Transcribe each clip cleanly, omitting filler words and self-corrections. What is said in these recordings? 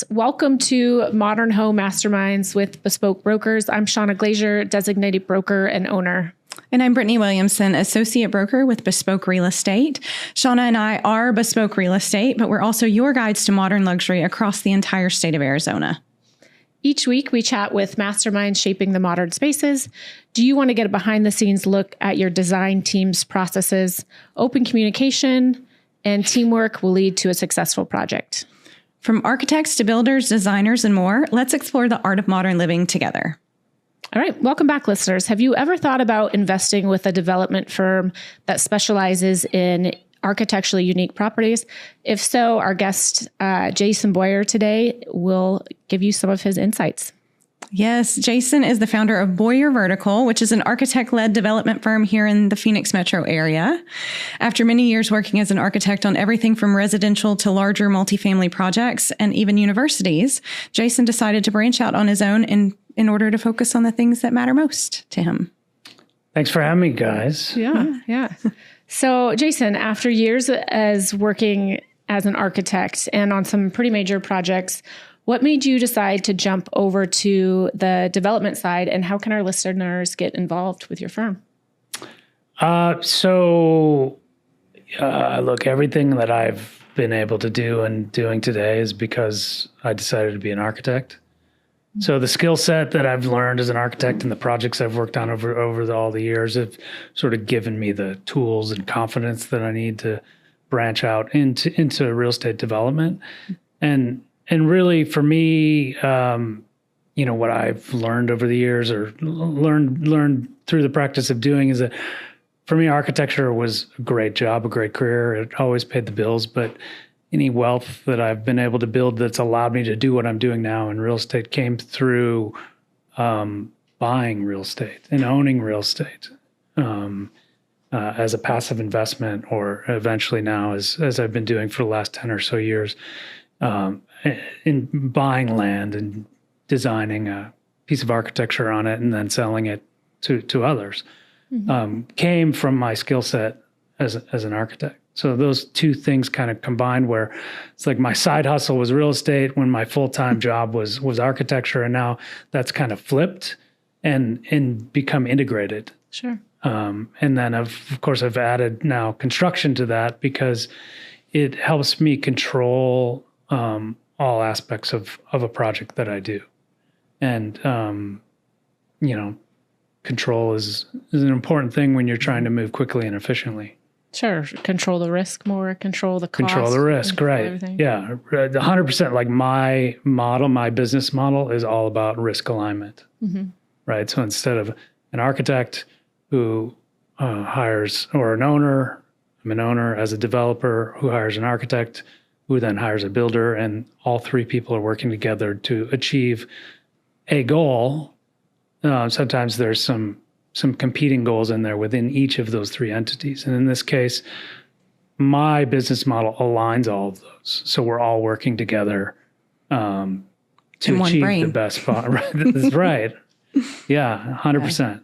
Welcome to Modern Home Masterminds with Bespoke Brokers. I'm Shauna Glazier, designated broker and owner. And I'm Brittany Williamson, associate broker with Bespoke Real Estate. Shauna and I are Bespoke Real Estate, but we're also your guides to modern luxury across the entire state of Arizona. Each week, we chat with masterminds shaping the modern spaces. Do you want to get a behind-the-scenes look at your design team's processes? Open communication and teamwork will lead to a successful project. From architects to builders, designers, and more, let's explore the art of modern living together. All right. Welcome back, listeners. Have you ever thought about investing with a development firm that specializes in architecturally unique properties? If so, our guest, Jason Boyer, today will give you some of his insights. Yes, Jason is the founder of Boyer Vertical, which is an architect-led development firm here in the Phoenix metro area. After many years working as an architect on everything from residential to larger multifamily projects and even universities, Jason decided to branch out on his own in order to focus on the things that matter most to him. Thanks for having me, guys. Yeah. So, Jason, after years as working as an architect and on some pretty major projects, what made you decide to jump over to the development side, and how can our listeners get involved with your firm? Look, everything that I've been able to do and doing today is because I decided to be an architect. Mm-hmm. So the skill set that I've learned as an architect and the projects I've worked on over all the years have sort of given me the tools and confidence that I need to branch out into real estate development. And really, for me, what I've learned over the years or learned through the practice of doing is that, for me, architecture was a great job, a great career. It always paid the bills. But any wealth that I've been able to build that's allowed me to do what I'm doing now in real estate came through buying real estate and owning real estate as a passive investment, or eventually now as I've been doing for the last 10 or so years. In buying land and designing a piece of architecture on it and then selling it to others, came from my skill set as an architect. So those two things kind of combined, where it's like my side hustle was real estate when my full-time job was architecture, and now that's kind of flipped and become integrated. Sure. And then of course I've added now construction to that because it helps me control all aspects of a project that I do. And, control is an important thing when you're trying to move quickly and efficiently. Sure. Control the risk more, control the cost. Control the risk, right. Everything. Yeah. 100%. Like my business model is all about risk alignment, right? So instead of an architect who hires, or an owner, I'm an owner as a developer who hires an architect, who then hires a builder, and all three people are working together to achieve a goal. Sometimes there's some competing goals in there within each of those three entities. And in this case, my business model aligns all of those. So we're all working together to achieve the best spot. Right. That's right. Yeah, 100%. Okay.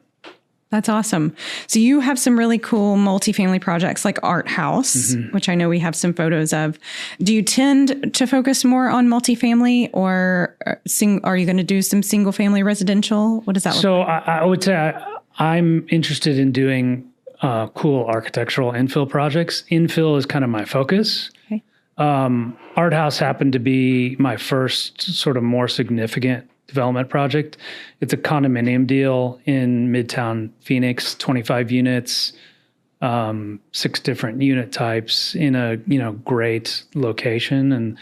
That's awesome. So you have some really cool multifamily projects like Art House, which I know we have some photos of. Do you tend to focus more on multifamily, or are you going to do some single family residential? What does that look like? So I would say I'm interested in doing cool architectural infill projects. Infill is kind of my focus. Okay. Art House happened to be my first sort of more significant development project. It's a condominium deal in Midtown Phoenix, 25 units, 6 different unit types in a great location. And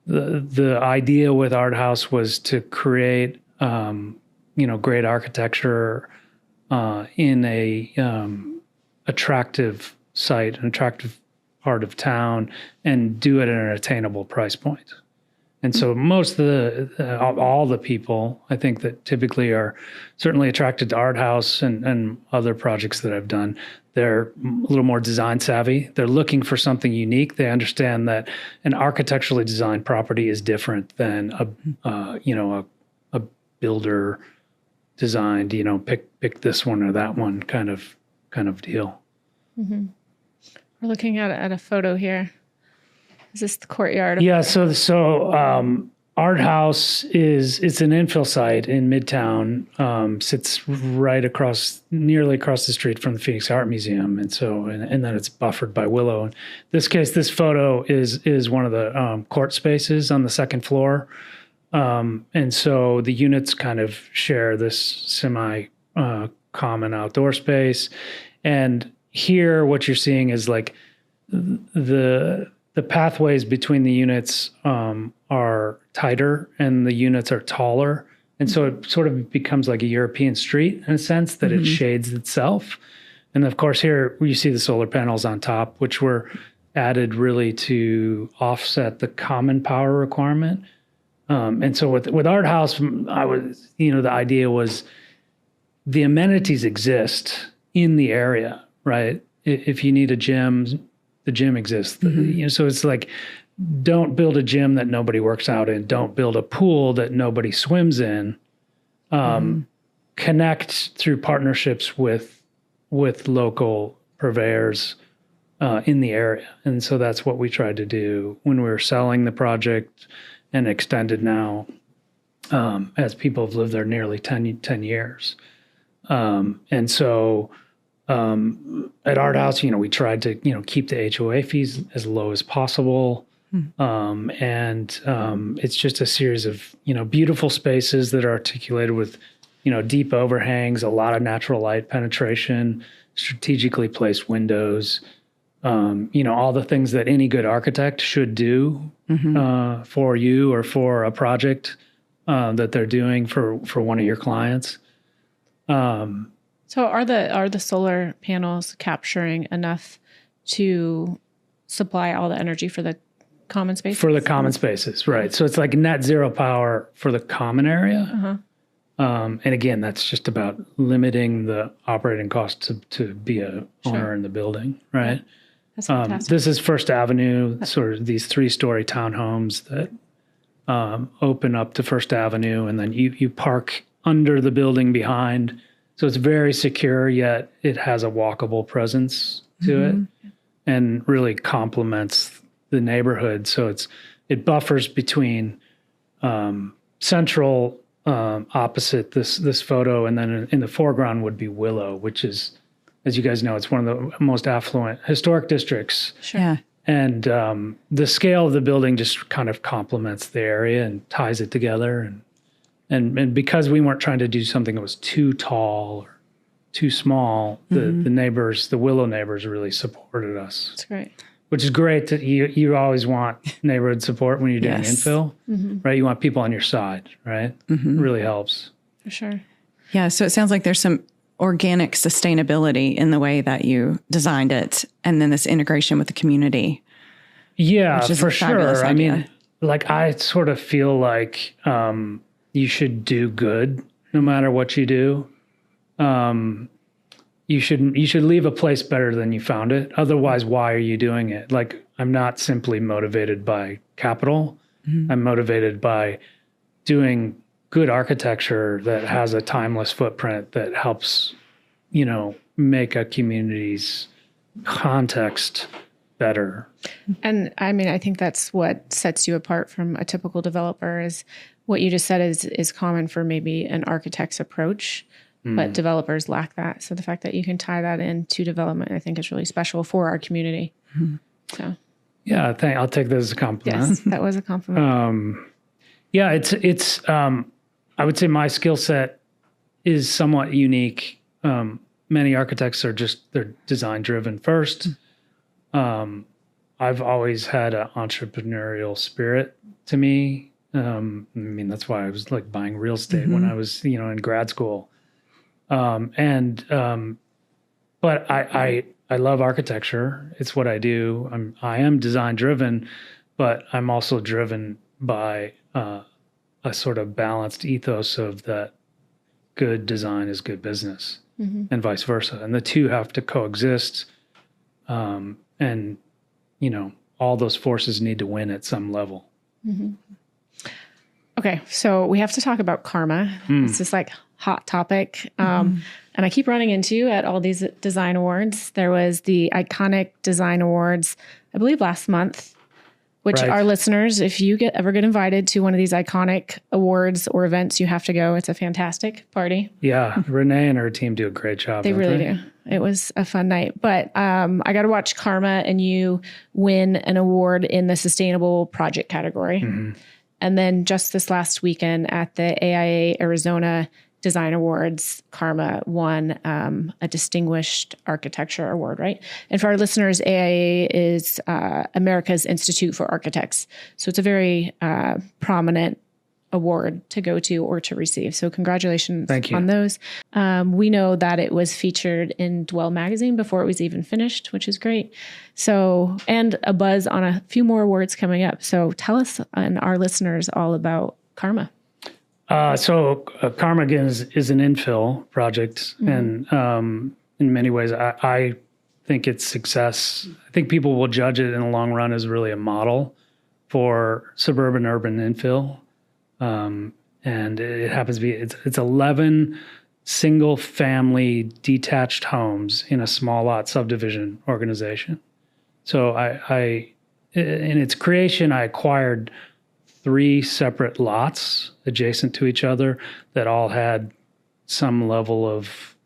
the idea with Art House was to create great architecture in a attractive site, an attractive part of town, and do it at an attainable price point. And so most of all the people, I think, that typically are certainly attracted to Art House and other projects that I've done, they're a little more design savvy. They're looking for something unique. They understand that an architecturally designed property is different than a builder designed, pick this one or that one kind of deal. Mm-hmm. We're looking at a photo here. Is this the courtyard? Yeah. So Art House it's an infill site in Midtown, sits right nearly across the street from the Phoenix Art Museum. And so, and then it's buffered by Willow. In this case, this photo is one of the court spaces on the second floor. And so the units kind of share this semi common outdoor space. And here what you're seeing is like the pathways between the units are tighter and the units are taller. And so it sort of becomes like a European street in a sense that it shades itself. And of course, here you see the solar panels on top, which were added really to offset the common power requirement. And so with Art House, the idea was the amenities exist in the area, right? If you need a gym, the gym exists. So it's like, don't build a gym that nobody works out in. Don't build a pool that nobody swims in. Connect through partnerships with local purveyors in the area. And so that's what we tried to do when we were selling the project and extended now as people have lived there nearly 10 years. And so at Art House, we tried to, keep the HOA fees as low as possible. It's just a series of, beautiful spaces that are articulated with, deep overhangs, a lot of natural light penetration, strategically placed windows, all the things that any good architect should do for you or for a project that they're doing for one of your clients. So are the solar panels capturing enough to supply all the energy for the common spaces? For the common spaces, right. So it's like net zero power for the common area. And again, that's just about limiting the operating costs to be a owner in the building, right? Yeah. That's fantastic. This is First Avenue, sort of these 3-story townhomes that open up to First Avenue, and then you park under the building behind. So it's very secure, yet it has a walkable presence to it and really complements the neighborhood. So it buffers between central opposite this photo, and then in the foreground would be Willow, which is, as you guys know, it's one of the most affluent historic districts. Sure. Yeah. And the scale of the building just kind of complements the area and ties it together. And because we weren't trying to do something that was too tall or too small, the neighbors, the Willow neighbors, really supported us. That's great. Which is great that you always want neighborhood support when you're doing infill, right? You want people on your side, right? It really helps. For sure. Yeah, so it sounds like there's some organic sustainability in the way that you designed it, and then this integration with the community. Yeah, for sure. I mean, like I sort of feel like you should do good no matter what you do. You should leave a place better than you found it. Otherwise, why are you doing it? Like, I'm not simply motivated by capital. I'm motivated by doing good architecture that has a timeless footprint that helps, make a community's context better. And I mean, I think that's what sets you apart from a typical developer. Is what you just said is common for maybe an architect's approach, but developers lack that. So the fact that you can tie that into development, I think is really special for our community. So yeah, I'll take that as a compliment. Yes, that was a compliment. Yeah, it's I would say my skill set is somewhat unique. Many architects they're design driven first. I've always had an entrepreneurial spirit to me. I mean, that's why I was like buying real estate when I was, in grad school. But I love architecture. It's what I do. I am design driven, but I'm also driven by a sort of balanced ethos of that good design is good business and vice versa. And the two have to coexist. And, all those forces need to win at some level. Okay. So we have to talk about karma. It's just like hot topic. And I keep running into at all these design awards. There was the Iconic Design Awards, I believe last month. which Right. our listeners, if you ever get invited to one of these iconic awards or events, you have to go. It's a fantastic party. Yeah. Renee and her team do a great job. They don't really do. It was a fun night. But I got to watch Karma and you win an award in the sustainable project category. Mm-hmm. And then just this last weekend at the AIA Arizona Design Awards, Karma won a Distinguished Architecture Award, right? And for our listeners, AIA is America's Institute for Architects. So it's a very prominent award to go to or to receive. So congratulations on those. We know that it was featured in Dwell magazine before it was even finished, which is great. So, and a buzz on a few more awards coming up. So tell us and our listeners all about Karma. Karma again is an infill project, and in many ways, I think its success. I think people will judge it in the long run as really a model for suburban urban infill, and it happens to be it's 11 single family detached homes in a small lot subdivision organization. So I in its creation, I acquired 3 separate lots adjacent to each other that all had some level of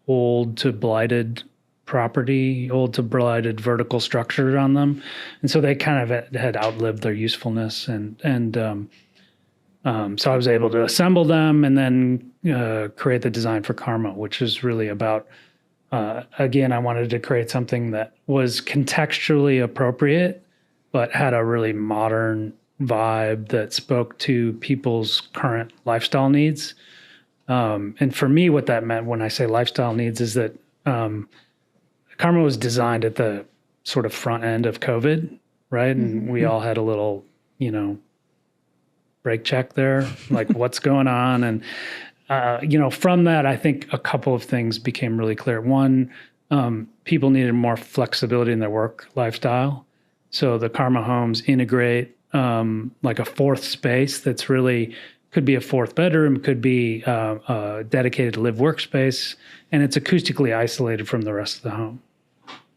old to blighted property, old to blighted vertical structure on them. And so they kind of had outlived their usefulness. So I was able to assemble them and then create the design for Karma, which is really about, again, I wanted to create something that was contextually appropriate, but had a really modern vibe that spoke to people's current lifestyle needs. And for me, what that meant when I say lifestyle needs is that Karma was designed at the sort of front end of COVID, right? And we all had a little, break check there, like what's going on. And, from that, I think a couple of things became really clear. One, people needed more flexibility in their work lifestyle. So the Karma homes integrate like a fourth space that's really could be a fourth bedroom, could be a dedicated live workspace, and it's acoustically isolated from the rest of the home,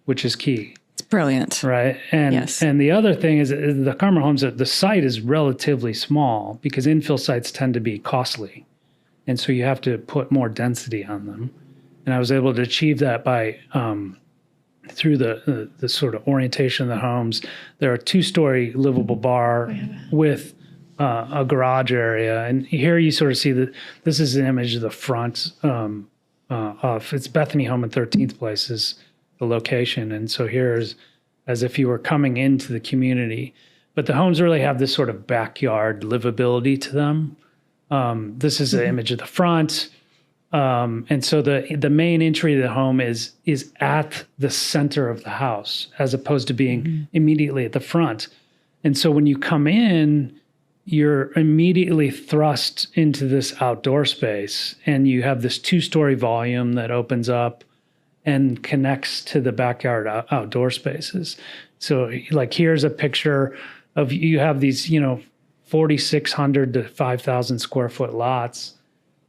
which is key. It's brilliant. Right. And the other thing is the Karma homes, the site is relatively small because infill sites tend to be costly. And so you have to put more density on them. And I was able to achieve that by through the sort of orientation of the homes. There are 2-story livable bar with a garage area. And here you sort of see that this is an image of the front of it's Bethany Home in 13th Place is the location. And so here's as if you were coming into the community. But the homes really have this sort of backyard livability to them. This is an image of the front. And so the main entry to the home is at the center of the house as opposed to being immediately at the front. And so when you come in, you're immediately thrust into this outdoor space and you have this 2-story volume that opens up and connects to the backyard outdoor spaces. So like here's a picture of you have these, 4,600 to 5,000 square foot lots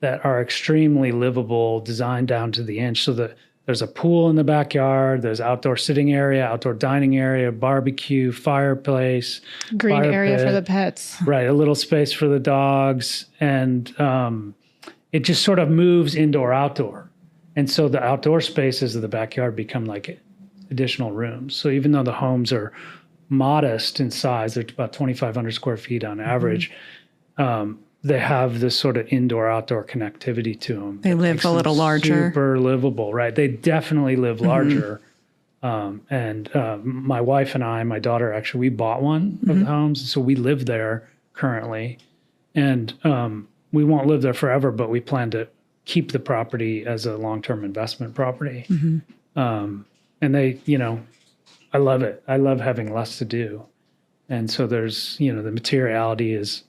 that are extremely livable, designed down to the inch. So that there's a pool in the backyard, there's outdoor sitting area, outdoor dining area, barbecue, fireplace, green fire area pit, for the pets. Right, a little space for the dogs. And it just sort of moves indoor, outdoor. And so the outdoor spaces of the backyard become like additional rooms. So even though the homes are modest in size, they're about 2,500 square feet on average, they have this sort of indoor-outdoor connectivity to them. They live a little larger. Super livable, right? They definitely live larger. And my wife and I, my daughter, actually, we bought one of the homes. So we live there currently. And we won't live there forever, but we plan to keep the property as a long-term investment property. And they, I love it. I love having less to do. And so there's, the materiality is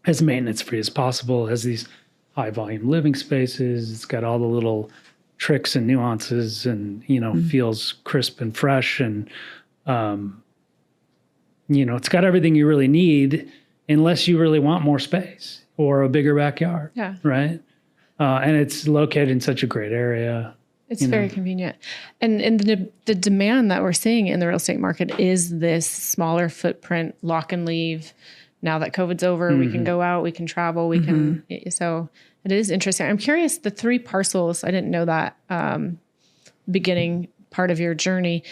as maintenance-free as possible, has these high-volume living spaces. It's got all the little tricks and nuances and, feels crisp and fresh. And, it's got everything you really need unless you really want more space or a bigger backyard. Yeah. Right? And it's located in such a great area. It's very convenient. And the demand that we're seeing in the real estate market is this smaller footprint, lock and leave. Now that COVID's over, we can go out, we can travel, we can. So it is interesting. I'm curious, the 3 parcels, I didn't know that beginning part of your journey.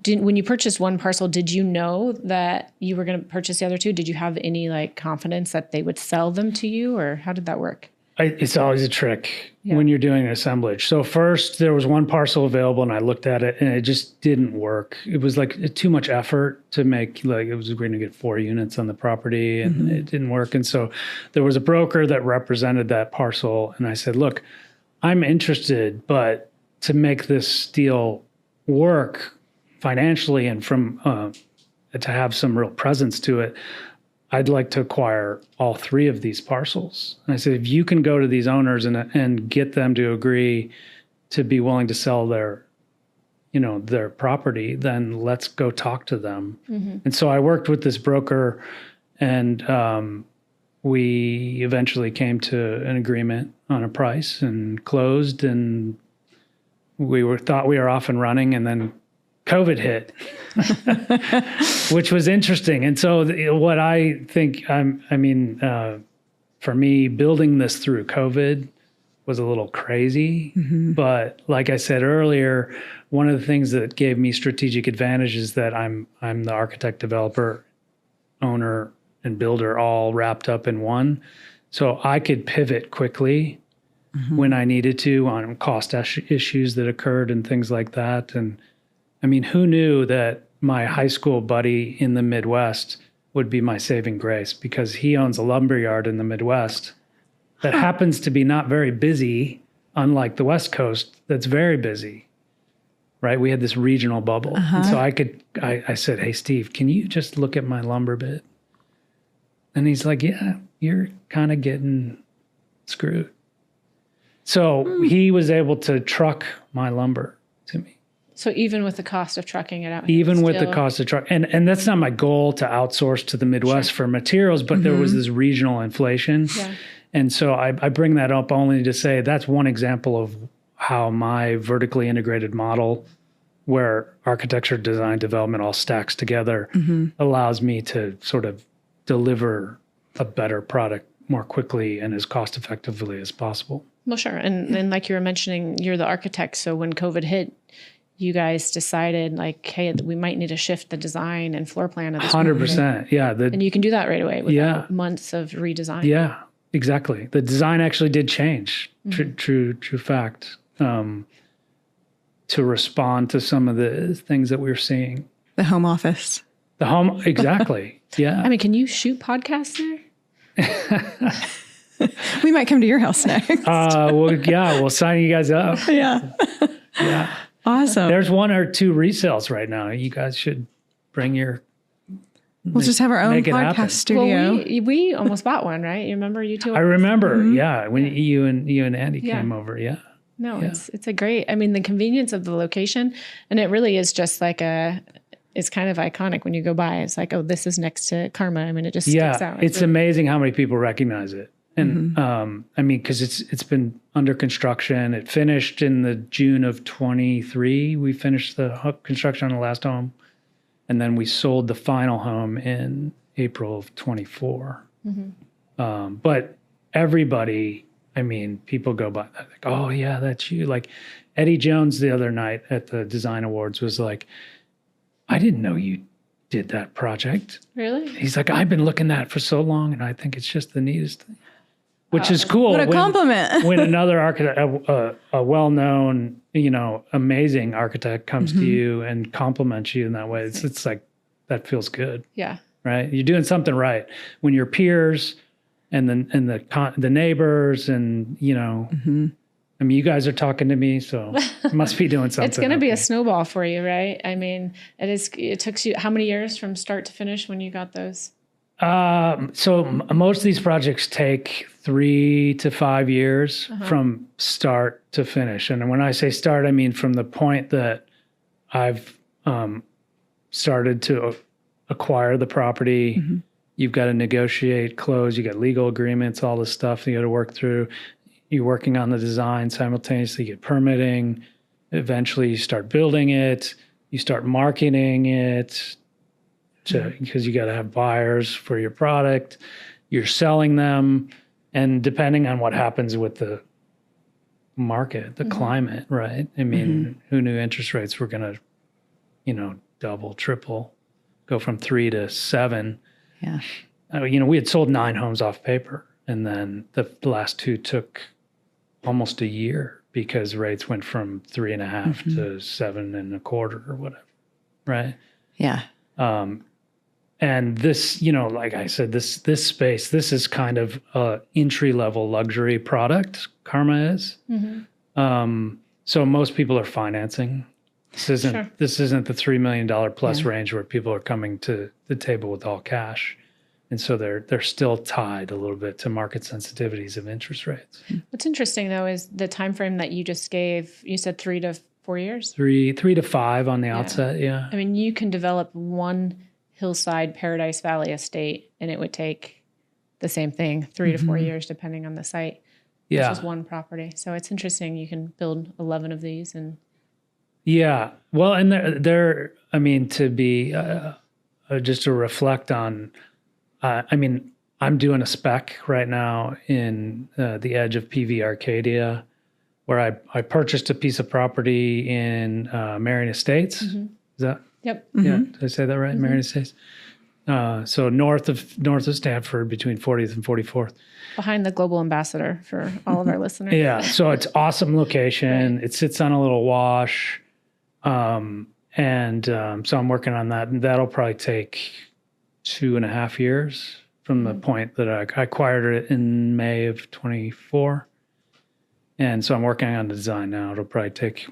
When you purchased one parcel, did you know that you were going to purchase the other 2? Did you have any like confidence that they would sell them to you, or how did that work? It's always a trick when you're doing an assemblage. So first there was one parcel available and I looked at it and it just didn't work. It was like too much effort to make, like it was going to get 4 units on the property and it didn't work. And so there was a broker that represented that parcel. And I said, look, I'm interested, but to make this deal work financially and from to have some real presence to it, I'd like to acquire all 3 of these parcels. And I said, if you can go to these owners and get them to agree to be willing to sell their property, then let's go talk to them. And so I worked with this broker and we eventually came to an agreement on a price and closed, and thought we were off and running, and then COVID hit, which was interesting. And so what I think, for me, building this through COVID was a little crazy. But like I said earlier, one of the things that gave me strategic advantage is that I'm the architect, developer, owner, and builder all wrapped up in one. So I could pivot quickly when I needed to on cost issues that occurred and things like that. And I mean, who knew that my high school buddy in the Midwest would be my saving grace, because he owns a lumber yard in the Midwest that happens to be not very busy, unlike the West Coast that's very busy, right? We had this regional bubble. And so I said, hey, Steve, can you just look at my lumber bid? And he's like, yeah, you're kind of getting screwed. So he was able to truck my lumber to me. So even with the cost of trucking it out, even with the cost of truck, and that's not my goal to outsource to the Midwest for materials, but there was this regional inflation. And so I bring that up only to say that's one example of how my vertically integrated model, where architecture, design, development all stacks together, allows me to sort of deliver a better product more quickly and as cost effectively as possible. Well, sure. And like you were mentioning, you're the architect. So when COVID hit, you guys decided like, hey, we might need to shift the design and floor plan of this. 100%. Yeah. And you can do that right away without months of redesign. Yeah, exactly. The design actually did change. True fact. To respond to some of the things that we were seeing. The home office. The home, exactly. Yeah. I mean, can you shoot podcasts there? We might come to your house next. Well, yeah, we'll sign you guys up. Yeah. Yeah. Awesome. There's 1 or 2 resales right now. You guys should bring your. We'll just have our own podcast studio. Well, we almost bought one, right? You remember you two? I remember. Yeah. When you and Andy came over. Yeah. No, it's a great, I mean, the convenience of the location, and it really is just like it's kind of iconic when you go by. It's like, oh, this is next to Karma. I mean, it just sticks out. It's amazing how many people recognize it. And I mean, because it's been under construction. It finished in the June of 23. We finished the construction on the last home, and then we sold the final home in April of 24. But everybody, I mean, people go by like, oh yeah, that's you. Like Eddie Jones the other night at the Design Awards was like, I didn't know you did that project. Really? He's like, I've been looking at it for so long, and I think it's just the neatest thing. Which is cool. What a compliment. When another architect, a well-known, amazing architect comes to you and compliments you in that way, it's like, that feels good. Yeah. Right? You're doing something right. When your peers and the neighbors and, I mean, you guys are talking to me, so you must be doing something. It's going to be a snowball for you, right? I mean, it took you how many years from start to finish when you got those? So most of these projects take 3 to 5 years from start to finish. And when I say start, I mean from the point that I've started to acquire the property. You've got to negotiate, close, you got legal agreements, all this stuff you got to work through. You're working on the design simultaneously, you get permitting, Eventually you start building it, you start marketing it because you got to have buyers for your product. You're selling them. And depending on what happens with the market, the climate, right? I mean, who knew interest rates were going to, double, triple, go from 3 to 7. Yeah. We had sold 9 homes off paper, and then the last 2 took almost a year because rates went from 3.5 to 7.25 or whatever, right? Yeah. And this, like I said, this space, this is kind of a entry-level luxury product. Karma is. So most people are financing. This isn't the $3 million plus range where people are coming to the table with all cash. And so they're still tied a little bit to market sensitivities of interest rates. What's interesting though is the time frame that you just gave. You said 3 to 4 years. 3 to 5 on the outset. Yeah. I mean, you can develop one hillside Paradise Valley estate, and it would take the same thing, 3 to 4 years, depending on the site. Yeah. Which is one property. So it's interesting. You can build 11 of these, and yeah. Well, and they're I mean, to be just to reflect on. I'm doing a spec right now in the edge of PV Arcadia, where I purchased a piece of property in Marion Estates. Is that? Yep. Yeah. Did I say that right? Marion Estates. So north of Stanford, between 40th and 44th. Behind the Global Ambassador for all of our listeners. Yeah. So it's awesome location. Right. It sits on a little wash. So I'm working on that, and that'll probably take 2.5 years from the point that I acquired it in May of 24. And so I'm working on the design now. It'll probably take,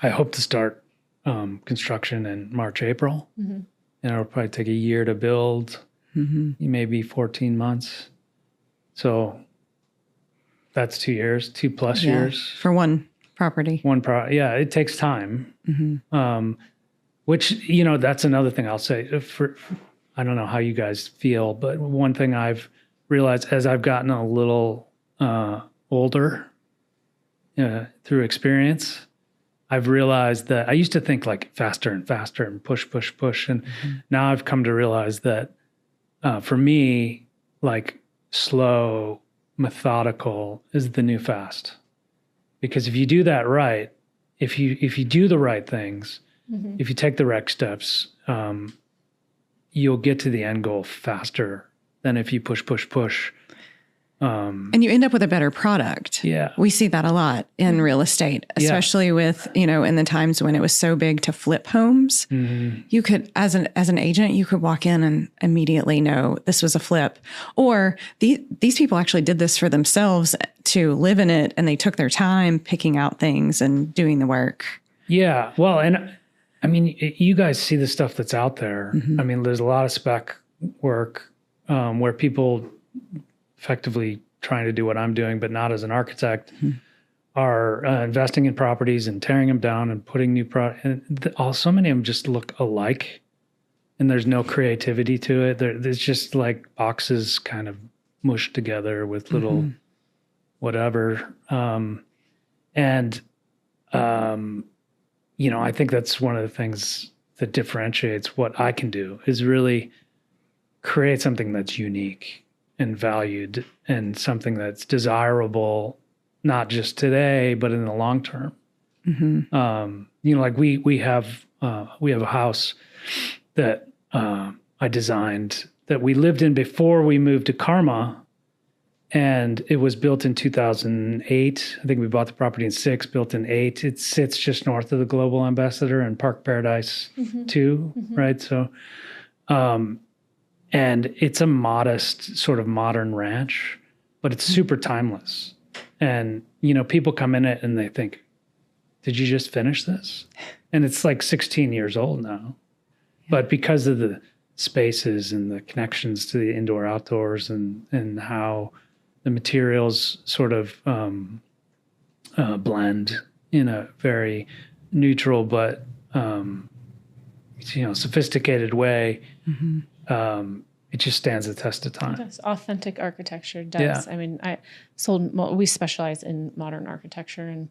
I hope to start construction in March, April. And it'll probably take a year to build, maybe 14 months. So that's 2 years, 2+ years. For one property. Yeah, it takes time. Which, that's another thing I'll say. I don't know how you guys feel, but one thing I've realized as I've gotten a little older through experience, I've realized that I used to think like faster and faster and push. And now I've come to realize that for me, like slow, methodical is the new fast. Because if you do that right, if you do the right things, if you take the right steps, you'll get to the end goal faster than if you push. And you end up with a better product. Yeah. We see that a lot in real estate, especially with, in the times when it was so big to flip homes. You could, as an agent, you could walk in and immediately know this was a flip. Or these people actually did this for themselves to live in it, and they took their time picking out things and doing the work. Yeah. Well, and I mean, you guys see the stuff that's out there. I mean, there's a lot of spec work where people effectively trying to do what I'm doing, but not as an architect, are investing in properties and tearing them down and putting new so many of them just look alike, and there's no creativity to it. There's just like boxes kind of mushed together with little whatever. I think that's one of the things that differentiates what I can do is really create something that's unique and valued and something that's desirable, not just today, but in the long term. Like we have a house that I designed that we lived in before we moved to Karma. And it was built in 2008. I think we bought the property in 6, built in 8. It sits just north of the Global Ambassador and Park Paradise 2, right? So, and it's a modest sort of modern ranch, but it's super timeless. And, people come in it and they think, did you just finish this? And it's like 16 years old now. But because of the spaces and the connections to the indoor outdoors and how the materials sort of blend in a very neutral but sophisticated way. It just stands the test of time. Yes, authentic architecture does. Yeah. I mean, we specialize in modern architecture, and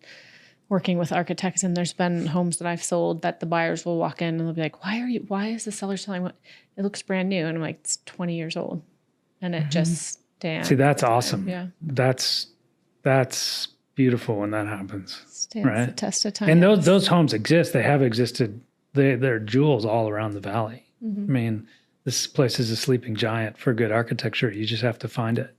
working with architects, and there's been homes that I've sold that the buyers will walk in and they'll be like, why is the seller selling what it looks brand new? And I'm like, it's 20 years old. And it just stands. See, that's awesome. Yeah. That's beautiful when that happens. Stands the test of time. And those homes exist. They have existed. They're jewels all around the valley. I mean, this place is a sleeping giant for good architecture. You just have to find it.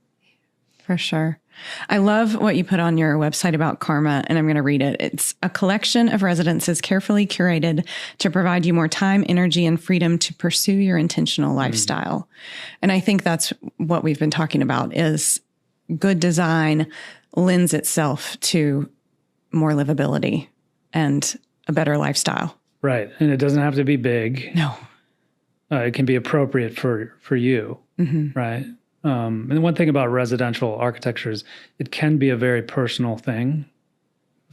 For sure. I love what you put on your website about karma, and I'm going to read it. It's a collection of residences carefully curated to provide you more time, energy, and freedom to pursue your intentional lifestyle. And I think that's what we've been talking about is good design lends itself to more livability and a better lifestyle. Right. And it doesn't have to be big. No. It can be appropriate for you. Right. And the one thing about residential architecture is it can be a very personal thing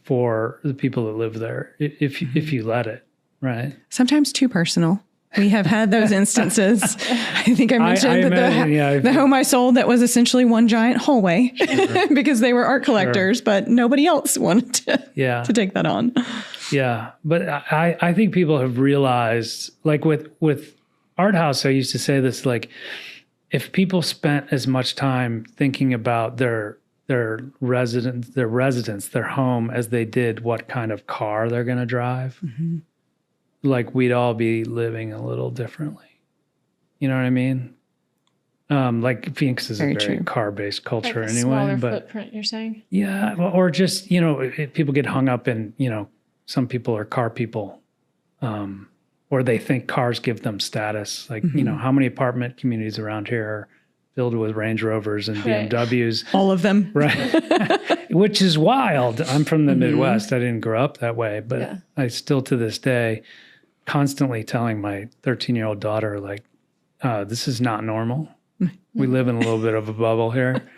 for the people that live there if you let it, right? Sometimes too personal. We have had those instances. I think I mentioned the home I sold that was essentially one giant hallway because they were art collectors, but nobody else wanted to take that on. Yeah. But I think people have realized, like with Art House, I used to say this, like, if people spent as much time thinking about their residence, their home, as they did what kind of car they're going to drive, like we'd all be living a little differently. You know what I mean? Like Phoenix is a very car-based culture like anyway. Smaller but footprint, you're saying? Yeah, or just, people get hung up in, some people are car people. Or they think cars give them status. Like, how many apartment communities around here are filled with Range Rovers and BMWs? All of them. Right. Which is wild. I'm from the Midwest. I didn't grow up that way, but I still to this day constantly telling my 13-year-old daughter, like, this is not normal. We live in a little bit of a bubble here.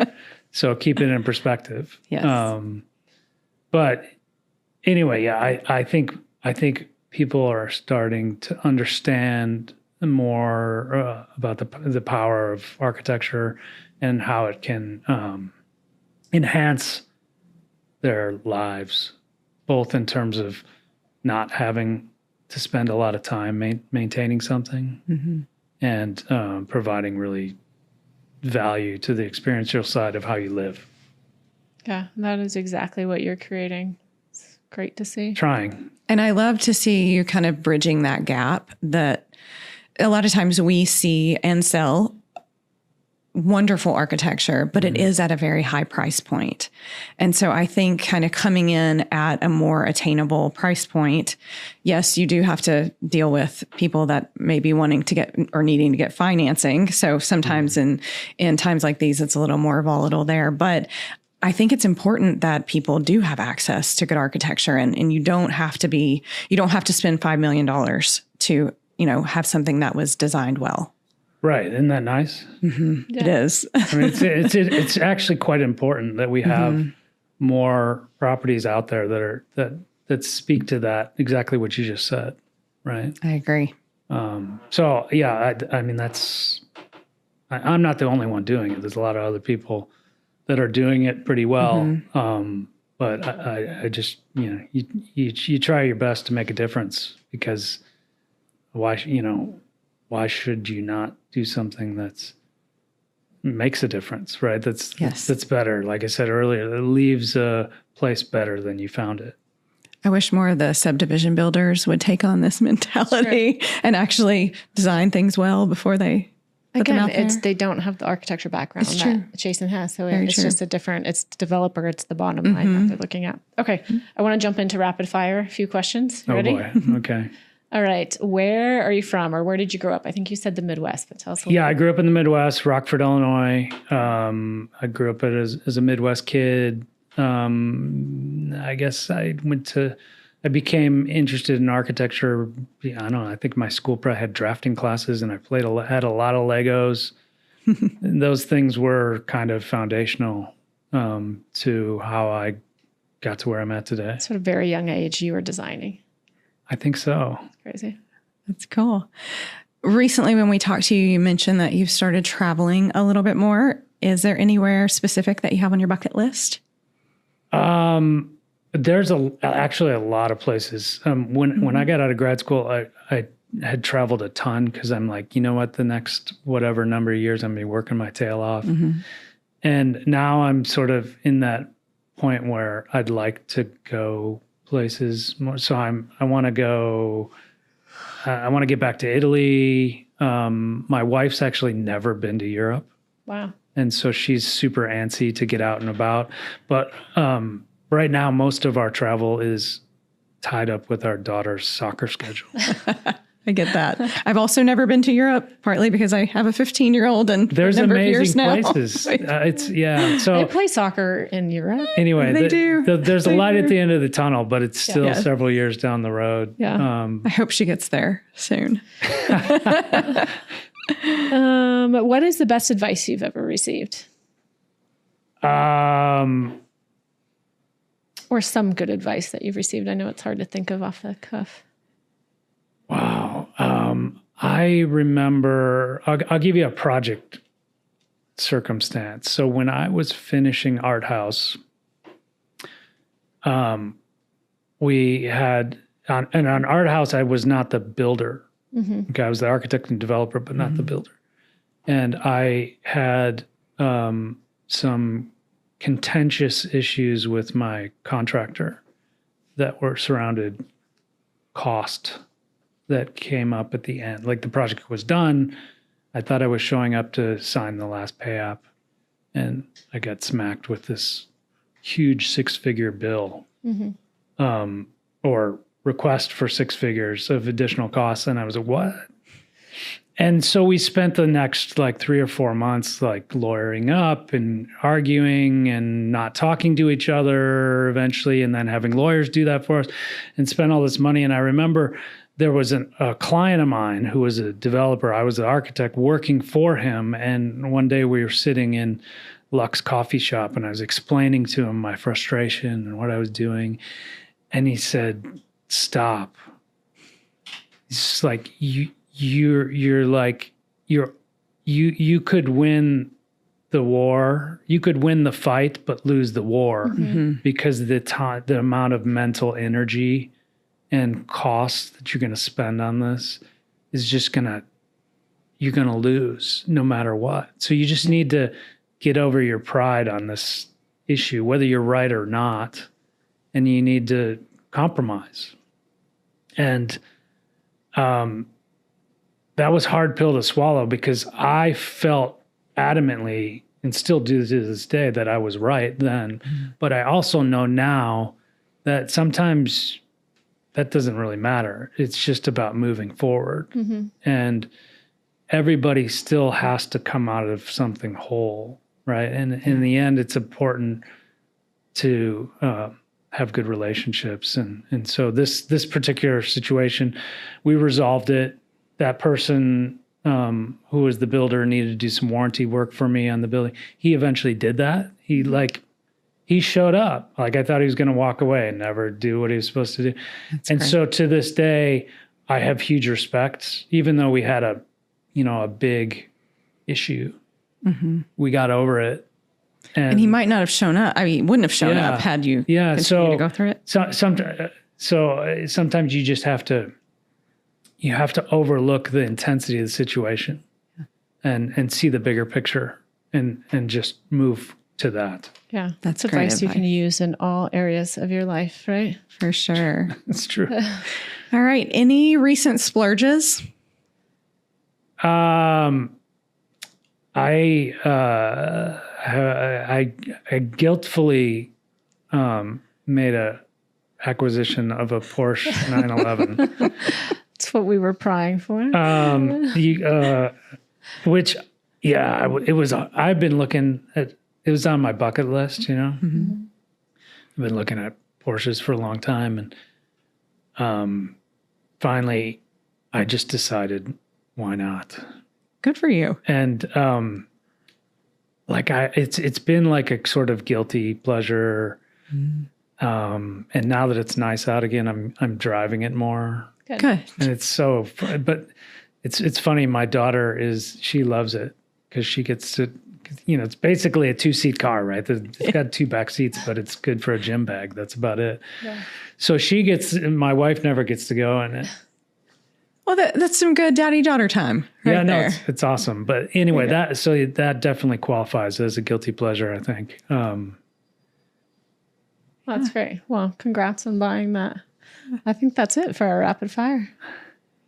So keep it in perspective. Yes. But anyway, I think people are starting to understand more about the power of architecture and how it can enhance their lives, both in terms of not having to spend a lot of time maintaining something and providing really value to the experiential side of how you live. Yeah, that is exactly what you're creating. It's great to see. Trying. And I love to see you kind of bridging that gap that a lot of times we see and sell wonderful architecture, but it is at a very high price point. And so I think kind of coming in at a more attainable price point, yes, you do have to deal with people that may be wanting to get or needing to get financing. So sometimes in times like these, it's a little more volatile there. But I think it's important that people do have access to good architecture and you don't have to spend $5 million to, have something that was designed well. Right. Isn't that nice? Yeah. It is. I mean, it's actually quite important that we have more properties out there that speak to that, exactly what you just said. Right. I agree. So yeah, I mean, I'm not the only one doing it. There's a lot of other people that are doing it pretty well. But I just, you try your best to make a difference, because why should you not do something that's makes a difference, right? That's better. Like I said earlier, it leaves a place better than you found it. I wish more of the subdivision builders would take on this mentality and actually design things well before they put them out there. They don't have the architecture background that Jason has. So it's just it's the developer, it's the bottom line that they're looking at. Okay. I want to jump into rapid fire. A few questions. You ready? Oh boy. Okay. All right. Where are you from, or where did you grow up? I think you said the Midwest, but tell us a little bit. I grew up in the Midwest, Rockford, Illinois. I grew up as a Midwest kid. I guess I became interested in architecture. I don't know. I think my school probably had drafting classes, and I had a lot of Legos. And those things were kind of foundational to how I got to where I'm at today. Sort of very young age, you were designing. I think so. Crazy. That's cool. Recently, when we talked to you, you mentioned that you've started traveling a little bit more. Is there anywhere specific that you have on your bucket list? There's actually a lot of places. When I got out of grad school, I had traveled a ton because I'm like, you know what, the next whatever number of years I'm gonna be working my tail off. And now I'm sort of in that point where I'd like to go places more. So I want to go. I want to get back to Italy. My wife's actually never been to Europe. Wow. And so she's super antsy to get out and about. But right now, most of our travel is tied up with our daughter's soccer schedule. I get that. I've also never been to Europe, partly because I have a 15-year-old and there's a number of years amazing now. places. So They play soccer in Europe. anyway, They do. There's a light at the end of the tunnel, but it's still Yeah. several years down the road. Yeah. I hope she gets there soon. What is the best advice you've ever received? Um, Or some good advice that you've received? I know it's hard to think of off the cuff. Wow. I remember, I'll give you a project circumstance. So when I was finishing Art House, we had, on Art House, I was not the builder. Okay, I was the architect and developer, but not the builder. And I had some contentious issues with my contractor that were surrounded cost that came up at the end. Like the project was done. I thought I was showing up to sign the last pay app, and I got smacked with this huge 6-figure bill or request for 6 figures of additional costs. And I was like, what? And so we spent the next like 3 or 4 months like lawyering up and arguing and not talking to each other eventually, and then having lawyers do that for us and spend all this money. And I remember there was a client of mine who was a developer. I was the architect working for him. And one day we were sitting in Lux coffee shop and I was explaining to him my frustration and what I was doing. And he said, stop. It's like, you could win the war. You could win the fight, but lose the war because the amount of mental energy and cost that you're going to spend on this is just you're going to lose no matter what. So you just need to get over your pride on this issue, whether you're right or not, and you need to compromise. And that was a hard pill to swallow because I felt adamantly, and still do to this day, that I was right then. But I also know now that sometimes that doesn't really matter. It's just about moving forward. And everybody still has to come out of something whole, right? And in the end, it's important to have good relationships. And so this particular situation, we resolved it. That person who was the builder needed to do some warranty work for me on the building. He eventually did that. He showed up. Like I thought he was going to walk away and never do what he was supposed to do. That's great. So to this day, I have huge respect, even though we had a big issue. We got over it. And he might not have shown up. I mean, wouldn't have shown up had you continued to go through it. So sometimes you just have to overlook the intensity of the situation and see the bigger picture and just move to that. Yeah, that's advice you can use in all areas of your life, right? For sure. That's true. All right. Any recent splurges? I guiltfully made a acquisition of a Porsche 911. That's what we were prying for. It was. I've been looking at. It was on my bucket list, I've been looking at Porsches for a long time, and finally, I just decided, why not? Good for you. And it's been like a sort of guilty pleasure. And now that it's nice out again, I'm driving it more. Good. And it's but it's funny. My daughter she loves it because she gets to It's basically a 2-seat car, right? It's got 2 back seats, but it's good for a gym bag. That's about it. Yeah. So my wife never gets to go in it. Well, that's some good daddy-daughter time right there. It's awesome. But anyway, that definitely qualifies as a guilty pleasure, I think. That's great. Well, congrats on buying that. I think that's it for our rapid fire.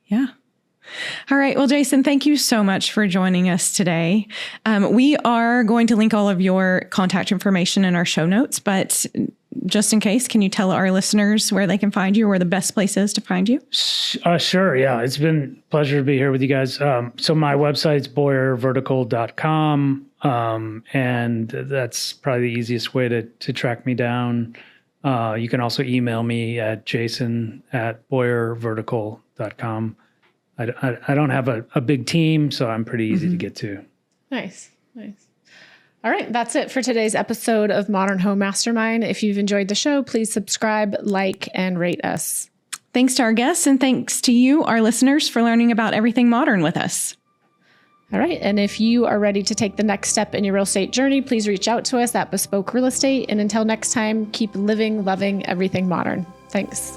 Yeah. All right. Well, Jason, thank you so much for joining us today. We are going to link all of your contact information in our show notes, but just in case, can you tell our listeners where they can find you or where the best place is to find you? Sure. Yeah. It's been a pleasure to be here with you guys. So my website's boyervertical.com. And that's probably the easiest way to track me down. You can also email me at jason@boyervertical.com. I don't have a big team, so I'm pretty easy to get to. Nice. All right. That's it for today's episode of Modern Home Mastermind. If you've enjoyed the show, please subscribe, like, and rate us. Thanks to our guests, and thanks to you, our listeners, for learning about everything modern with us. All right. And if you are ready to take the next step in your real estate journey, please reach out to us at Bespoke Real Estate. And until next time, keep living, loving everything modern. Thanks.